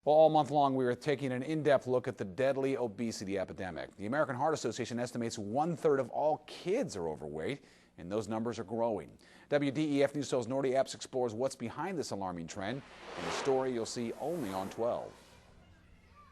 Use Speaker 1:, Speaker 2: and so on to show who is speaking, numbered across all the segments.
Speaker 1: Well, all month long, we are taking an in-depth look at the deadly obesity epidemic. The American Heart Association estimates 1/3 of all kids are overweight, and those numbers are growing. WDEF News 12's Nordy Epps explores what's behind this alarming trend, and a story you'll see only on 12.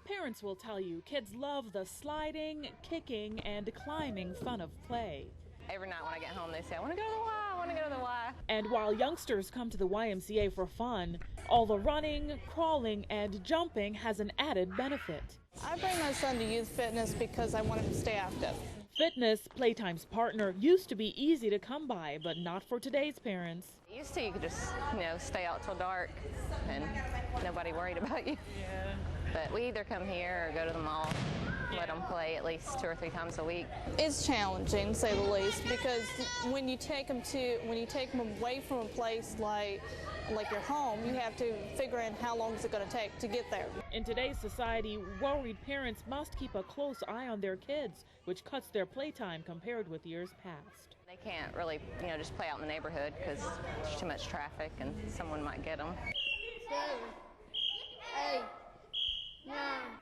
Speaker 2: Parents will tell you kids love the sliding, kicking, and climbing fun of play.
Speaker 3: Every night when I get home, they say, I want to go to the Y, I want to go to the Y.
Speaker 2: And while youngsters come to the YMCA for fun, all the running, crawling, and jumping has an added benefit.
Speaker 4: I bring my son to youth fitness because I want him to stay active.
Speaker 2: Fitness, Playtime's partner, used to be easy to come by, but not for today's parents.
Speaker 3: Used to, you could just, stay out till dark and nobody worried about you.
Speaker 2: Yeah.
Speaker 3: But we either come here or go to the mall, let them play at least 2 or 3 times a week.
Speaker 4: It's challenging, to say the least, because when you take them away from a place like your home, you have to figure in how long is it going to take to get there.
Speaker 2: In today's society, worried parents must keep a close eye on their kids, which cuts their playtime compared with years past.
Speaker 3: They can't really, just play out in the neighborhood because there's too much traffic and someone might get them.
Speaker 5: 7, 8, 9.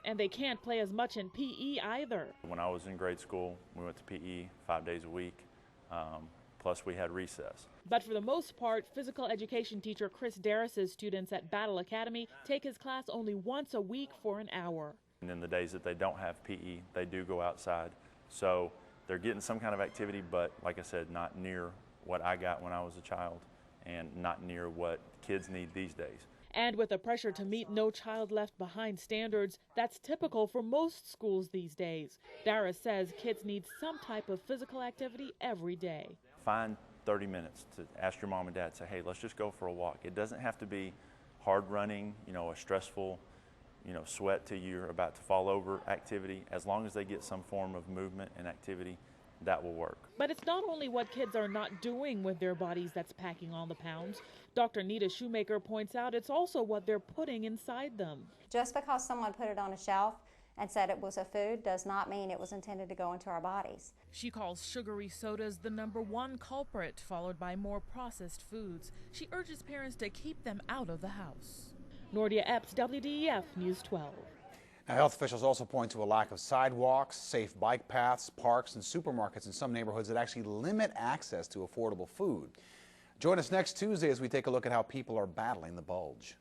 Speaker 2: And they can't play as much in PE either.
Speaker 6: When I was in grade school, we went to PE 5 days a week, plus we had recess.
Speaker 2: But for the most part, physical education teacher Chris Darras' students at Battle Academy take his class only once a week for an hour.
Speaker 6: And in the days that they don't have PE, they do go outside. So they're getting some kind of activity, but like I said, not near what I got when I was a child and not near what kids need these days.
Speaker 2: And with the pressure to meet No Child Left Behind standards, that's typical for most schools these days. Darras says kids need some type of physical activity every day.
Speaker 6: Find 30 minutes to ask your mom and dad, say, hey, let's just go for a walk. It doesn't have to be hard running, a stressful, sweat till you're about to fall over activity. As long as they get some form of movement and activity, that will work.
Speaker 2: But it's not only what kids are not doing with their bodies that's packing on the pounds. Dr. Nita Shumaker points out it's also what they're putting inside them.
Speaker 7: Just because someone put it on a shelf and said it was a food does not mean it was intended to go into our bodies.
Speaker 2: She calls sugary sodas the #1 culprit, followed by more processed foods. She urges parents to keep them out of the house. Nordy Epps, WDEF News 12.
Speaker 1: Now, health officials also point to a lack of sidewalks, safe bike paths, parks, and supermarkets in some neighborhoods that actually limit access to affordable food. Join us next Tuesday as we take a look at how people are battling the bulge.